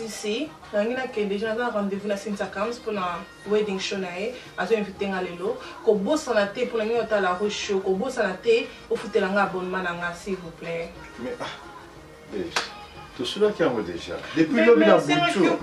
d'ici. Déjà un rendez-vous à Saint-Sacams pour la wedding show. Je vais inviter à l'élo. Ko boss en a été pour la roche show. Ko boss en a été au foot la abonnement s'il vous plaît. Mais tout cela qui a déjà. Depuis l'homme il a boutou.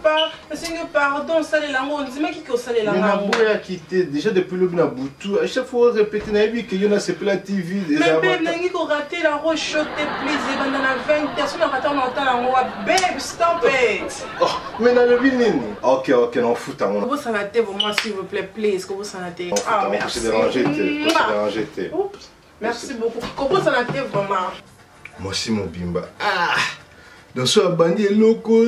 Monsieur pardon, ça les langues. On dit mais qui que ça les langues. Mais a quitté déjà depuis l'homme il a boutou. À chaque fois répéter naïbi que y en a c'est la TV des mais babe nangi ko rater la roche show te plaisir pendant la 20 personnes on rater on entend la moi babe stop it. Oh mais dans le binini. OK non fout à moi. Vous s'en allez vraiment s'il vous plaît please que vous s'en allez. Ah merci. Déranger. Merci beaucoup. Comment ça allez vraiment. Moi aussi mon bimba. Ah donc ce bandit loco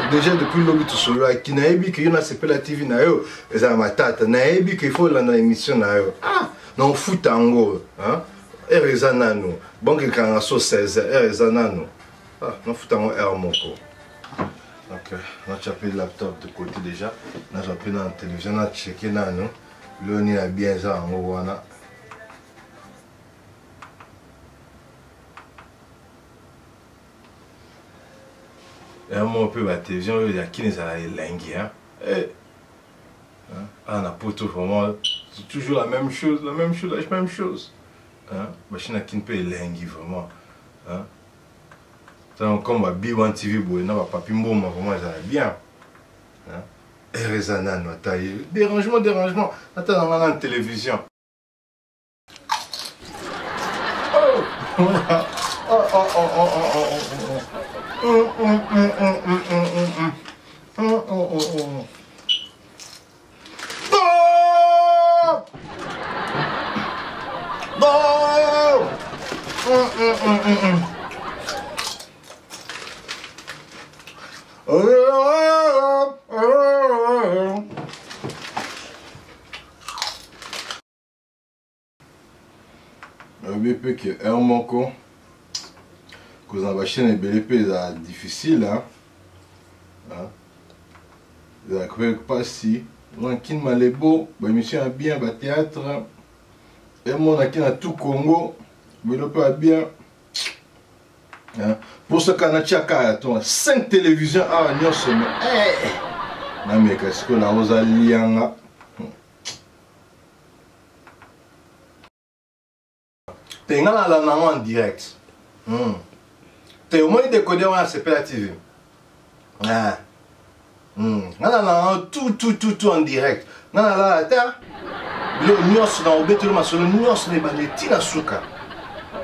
déjà depuis l'objet tout seul qui n'a ébi que y en a c'est pas la TV na yo et ça ma tata n'a ébi qu'il faut la émission na yo ah non fout tango hein et rezanano bon que quand on so 16 et rezanano ah non fout tango er moko OK on a chapé le laptop de côté déjà on a chapé dans la télévision on a checké na non le ni a bien ça en wana. Un peu la télévision, il y a qui les a lingués. On a pour tout vraiment, c'est toujours la même chose. Machine qui ne peut linguer vraiment. Comme ma B1 TV, on a pas pu vraiment ça bien. Et raisonnable, dérangement. Attends, on a la télévision. BP qui est un manco. Que vous avez chaîne BLP c'est difficile hein. Vous avez pas si tranquille malebo, émission bien, théâtre. Et mon qui a tout Congo, BLP bien. Pour ce qu'on a tchaka 5 télévisions à Nyon semaine. Non mais qu'est-ce que la rose lianga. T'es en direct. T'es au moins décodé c'est pas la TV. Tout en direct. Le nyos dans le tout le nyos n'est pas de tina suka.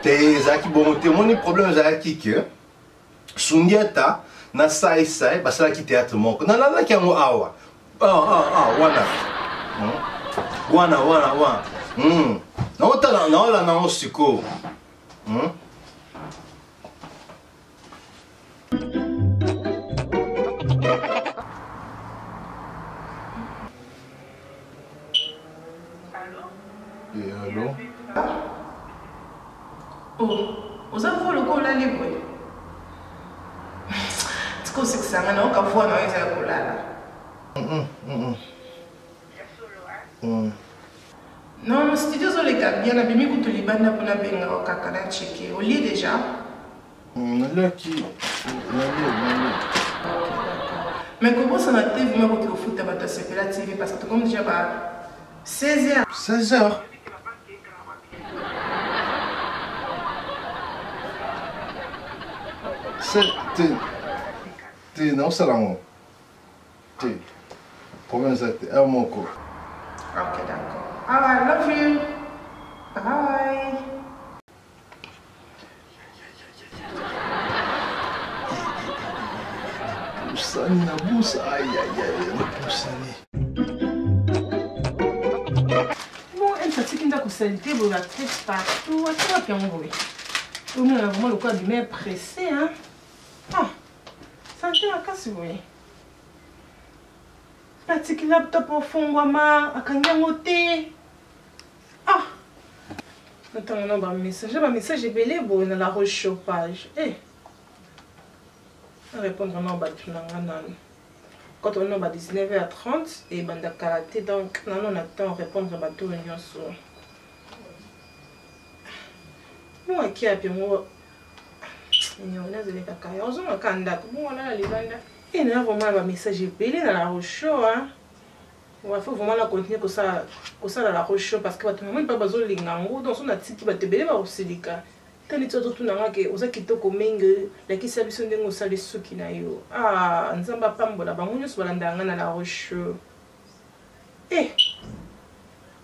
T'es zaki bon t'es mon problème zaki que sundiata na sai parce là qui théâtre mon. Na qui mo awa. Wana. Non là siko. Allô? Oh, vous avez le col là libre. C'est quoi c'est que ça maintenant quand vous avez le col là? Non, le studio sur les gars, bien abîmé pour tout les bandes pour la benga au kakana checker. Au lit déjà? Là qui? Mais comment ça n'a-t-il vraiment votre foot à votre la TV parce que comme déjà 16h. 16h? T'es non salon. T'es comment ça t'es un moko. Ok d'accord. I love you. Bye. Poussani na boussa aïe poussani. Bon, elle fatigue qui n'a que saleté, vous la traite partout. Tu vas bien envoyer. On a vraiment le corps du mec pressé, hein. Ah, ça me fait la casse, vous voyez. Petit laptop au fond, maman, à Kanyangote. Ah, attends, on a un message. J'ai un message, j'ai belé, bon, dans la rechauffage. Eh, on répond en bas de quand on est à 19h30 et banda karaté, donc on attend répondre à tout le monde sur. Moi qui a bien moi. On a des caca. On a un candidat. Bon, on a les bandes. Et on a vraiment un message épelé dans la roche. Il faut vraiment continuer comme ça dans la roche parce que tu n'as pas besoin de l'engango. Donc, on a dit que tu vas te béler au Sédica. Tandis que tu n'as pas que tu as quitté comme mengue, la qui s'habille sur des moussales de souki na yo. Ah, nous n'avons pas de la banque, nous sommes dans la roche. Eh,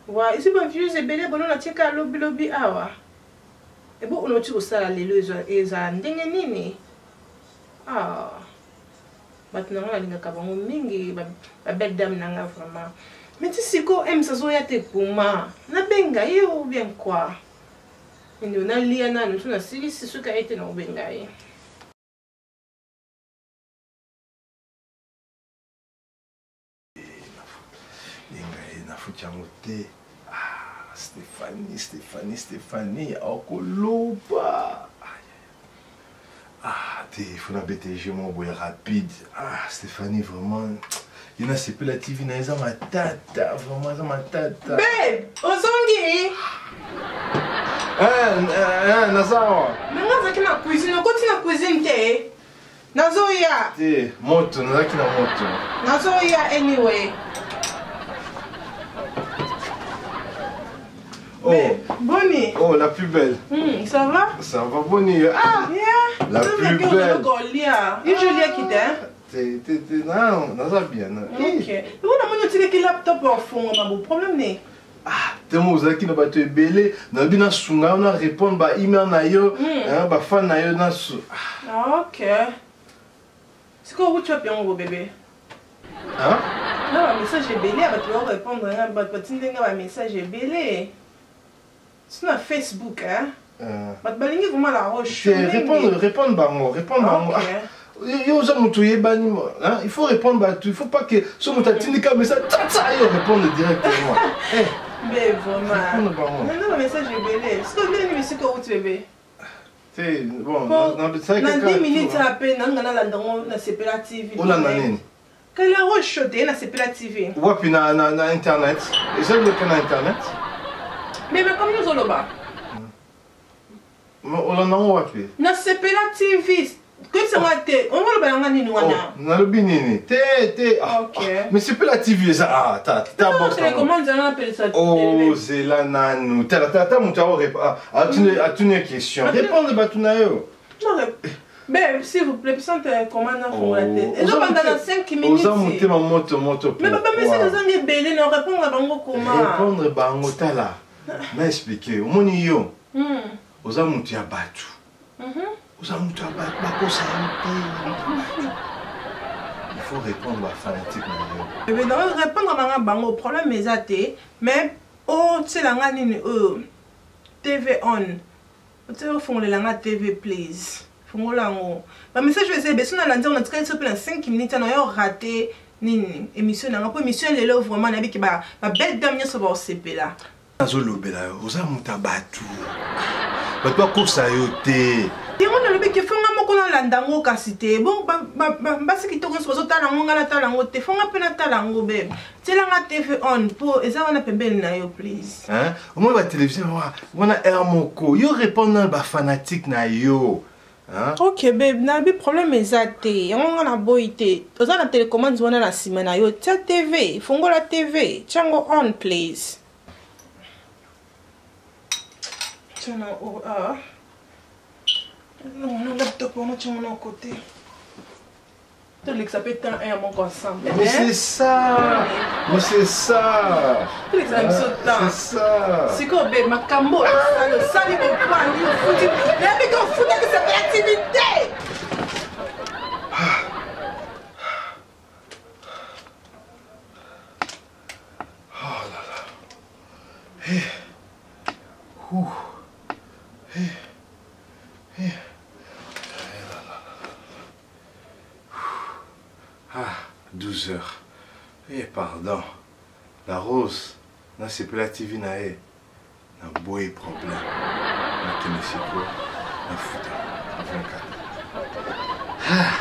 ouais, ici, bon vieux, c'est belé, bon, on a tiré à lobby, ah, ouais. Et bon, on a tiré au salon, les nini. Ah, maintenant, on a dit que nous mingi, la belle dame n'a vraiment. Mais tu sais quoi, aime ça, ça y a pour moi. Na benga, ou bien quoi? Et nous, on a liana, nous, on a suivi ce qui a été dans benga. Ah, Stéphanie, Okoloba. Ah, il faut la BTG, mon boy rapide. Ah, Stéphanie, vraiment. Il y a c'est la TV, il y a ma tata, vraiment, ma tata. Babe, Ozongi! Nazawa. Mais moi, je suis dans la cuisine, on continue la cuisine. Nazoya! Moto, Nazaki na moto. Nazoya, anyway. Oh, Bonnie. Oh, la plus belle. Ça va? Ça va, Bonnie. Ah, yeah. La plus belle. Et Julia qui Non, ça bien. Ok. Vous n'avez pas dit que laptop en fond, on a un problème. Ah, tellement vous avez qui n'a pas été belé, n'a bien sunga, on a répondu bah email na yo, bah fan na yo na su. Ah, ok. C'est quoi vous tu as bien mon bébé? Hein? Non, un message est belé, tu vas répondre un message est belé. C'est sur Facebook, hein? Bah tu vas vraiment la roche. Répondre bah moi, répondre bah moi. Il faut répondre, il ne faut pas que ce mot tindika mais ça répondre directement. Mais vraiment. Non, le message est belé. Est-ce que vous avez que vous bébé? C'est bon, dans 10 minutes à peine, on a la CPLA TV. On a nani? Quand la roche chaude, na CPLA TV. Ouais, puis na internet. Et ça le canal internet. Mais comme nous on là. On en a où appelé? Na CPLA TV. Que ça va te? On va le banger ni nous ana. Na le binini. OK. Mais c'est pas la TV ça. Ah, t'as box. Comment on appelle ça? Oh, c'est la nanou. T'as mon tao tu une question. Répondre ba tunayo. Non. Ben, s'il vous plaît, puissant commande pour la tête. Et je pendant 5 minutes. Oza monter ma moto. Mais papa, mais c'est des gens belé, non répondre à bango comment? Répondre bango tala. M'a expliqué. Au moni yo. Oza monter à batu. Il faut répondre à fanatique. Mais répondre à bango problème mais athée. Mais oh, tu sais la TV on. Tu sais font le langa TV please. Font la ngo. Bah message je vais essayer on a dit on a très sur 5 minutes on a raté nini émission na pas émission les là vraiment na bi ki ba belle dame nya so ba CP là. Azolobela oza muta batu. Bato akosa yo te. On a le bec qui fait un mot dans l'andango cassité. Bon, parce que tu as besoin de talango, la talango, te font un peu de talango, babe. Tu l'as TV on pour et ça on a pas bien na yo, please. Hein? Au moins la télévision, on a un moko. Yo répondant ba fanatique na yo. Hein? Ok, babe, n'a pas problème mais athée. On a boité. Aux la télécommande on a la semaine na yo. Tia TV, fongo la TV. Chango on, please. Tiens, oh ah. Non, le laptop, on a mon côté. Tu sais que ça peut être un mon ensemble. Mais c'est ça. Mais c'est ça. C'est ça. C'est quoi, bébé, ma cambo, le sali, mon plan, le foutu. Mais avec un foutu que c'est l'activité. Oh là là. Hé. Ouh. Hé. Ah, 12 heures. Eh, pardon. La rose, là, c'est pas la TV, n'a un beau problème. La Tennessee, la foot, 24. Ah.